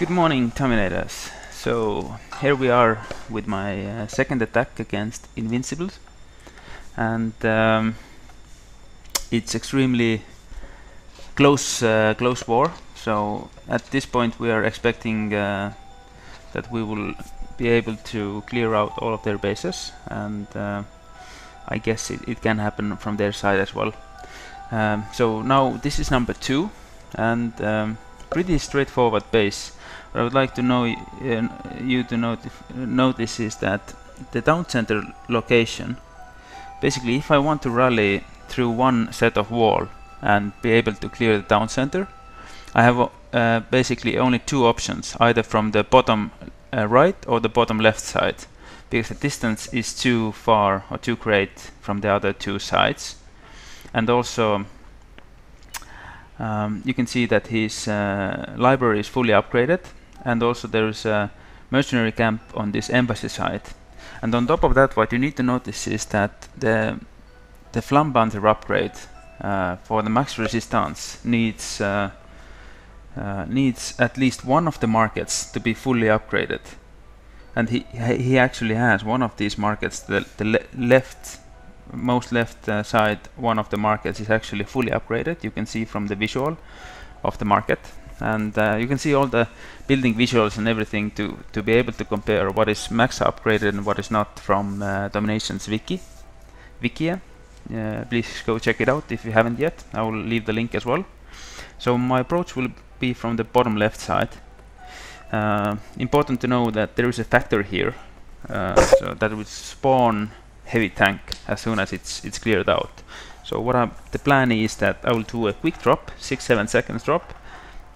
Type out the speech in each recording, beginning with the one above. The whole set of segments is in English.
Good morning, Dominators. So here we are with my second attack against Invincibles, and it's extremely close war. So at this point we are expecting that we will be able to clear out all of their bases, and I guess it can happen from their side as well. So now this is number 2, and pretty straightforward base. What I would like to know you to notice is that the down center location, basically if I want to rally through one set of wall and be able to clear the down center, I have basically only 2 options, either from the bottom right or the bottom left side, because the distance is too far or too great from the other 2 sides. And also you can see that his library is fully upgraded, and also there is a mercenary camp on this embassy side. And on top of that, what you need to notice is that the Flambanzer upgrade for the max resistance needs at least one of the markets to be fully upgraded, and he actually has one of these markets. The most left side, one of the markets is actually fully upgraded. You can see from the visual of the market, and you can see all the building visuals and everything to be able to compare what is max upgraded and what is not from DomiNations Wikia. Please go check it out if you haven't yet. I will leave the link as well. So my approach will be from the bottom left side. Important to know that there is a factor here, so that will spawn heavy tank as soon as it's cleared out. So the plan is that I will do a quick drop, 6-7 seconds drop,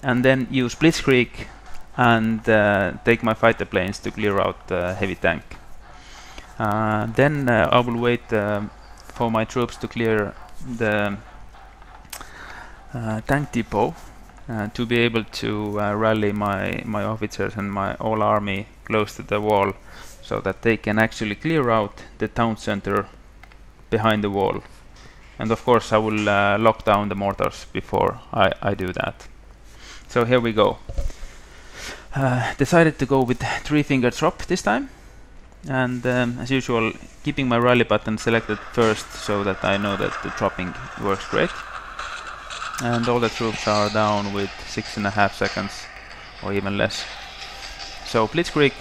and then use blitzkrieg and take my fighter planes to clear out the heavy tank. Then I will wait for my troops to clear the tank depot to be able to rally my Howitzers and my whole army close to the wall, so that they can actually clear out the town center behind the wall. And of course I will lock down the mortars before I do that. So here we go. Decided to go with 3-finger drop this time, and as usual keeping my rally button selected first, so that I know that the dropping works great. And all the troops are down with 6.5 seconds or even less. So blitzkrieg,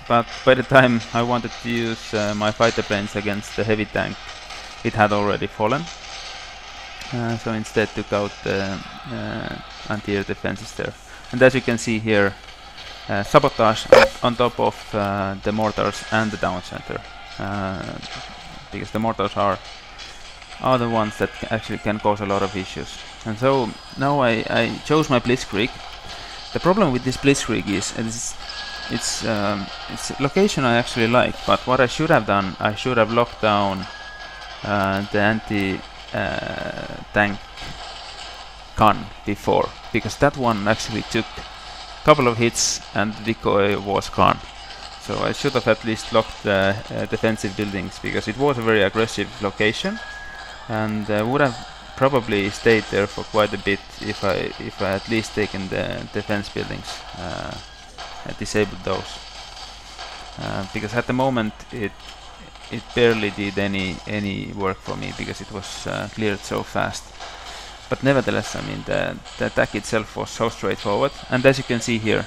but by the time I wanted to use my fighter planes against the heavy tank, it had already fallen. So instead took out the anti-air defenses there. And as you can see here, sabotage on top of the mortars and the down center, because the mortars are the ones that actually can cause a lot of issues. And so now I chose my blitzkrieg. The problem with this blitzkrieg is it's location I actually like, but what I should have done, I should have locked down the anti-tank gun before, because that one actually took a couple of hits and the decoy was gone. So I should have at least locked the defensive buildings, because it was a very aggressive location, and would have probably stayed there for quite a bit if I at least taken the defense buildings, disabled those, because at the moment it barely did any work for me, because it was cleared so fast. But nevertheless, I mean, the attack itself was so straightforward, and as you can see here,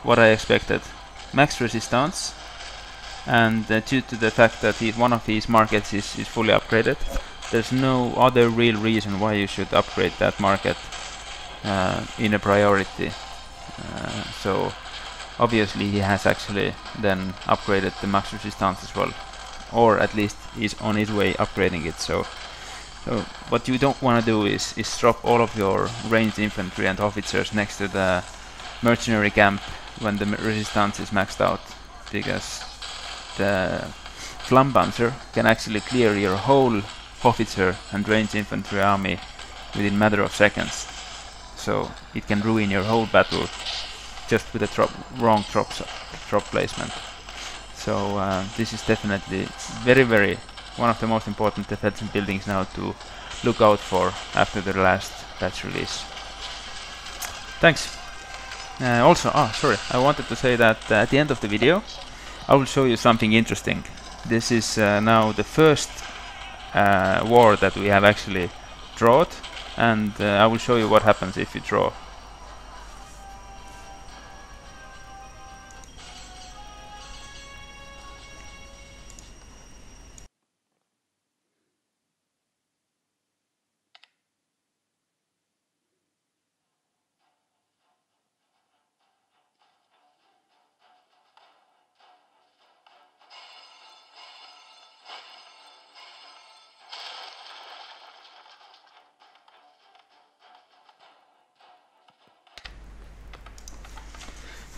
what I expected: max resistance, and due to the fact that one of these markets is fully upgraded, there's no other real reason why you should upgrade that market in a priority. So obviously he has actually then upgraded the max resistance as well, or at least is on his way upgrading it. So what you don't want to do is drop all of your ranged infantry and Howitzers next to the mercenary camp when the resistance is maxed out, because the Flambanzer can actually clear your whole Howitzer and ranged infantry army within a matter of seconds. So it can ruin your whole battle just with a wrong drop placement. So this is definitely very one of the most important defensive buildings now to look out for after the last patch release. Thanks. Also, sorry, I wanted to say that at the end of the video I will show you something interesting. This is now the first war that we have actually drawn, and I will show you what happens if you draw.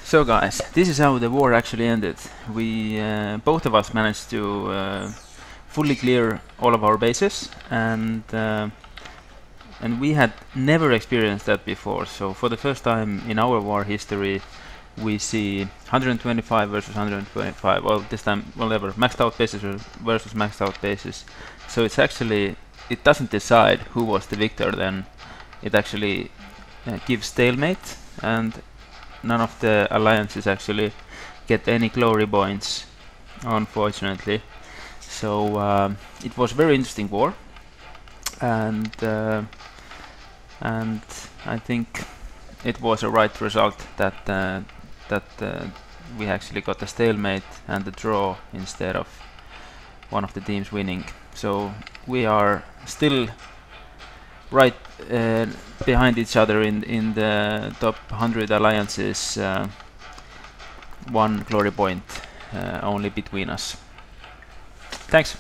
So guys, this is how the war actually ended. We both of us managed to fully clear all of our bases, and we had never experienced that before. So for the first time in our war history, we see 125 versus 125. Well, this time, whatever, maxed out bases versus maxed out bases. So it's actually, it doesn't decide who was the victor. Then it actually gives stalemate, and none of the alliances actually get any glory points, unfortunately. So it was a very interesting war, and I think it was a right result that we actually got the stalemate and the draw instead of one of the teams winning. So we are still right behind each other in the top 100 alliances, 1 glory point only between us. Thanks.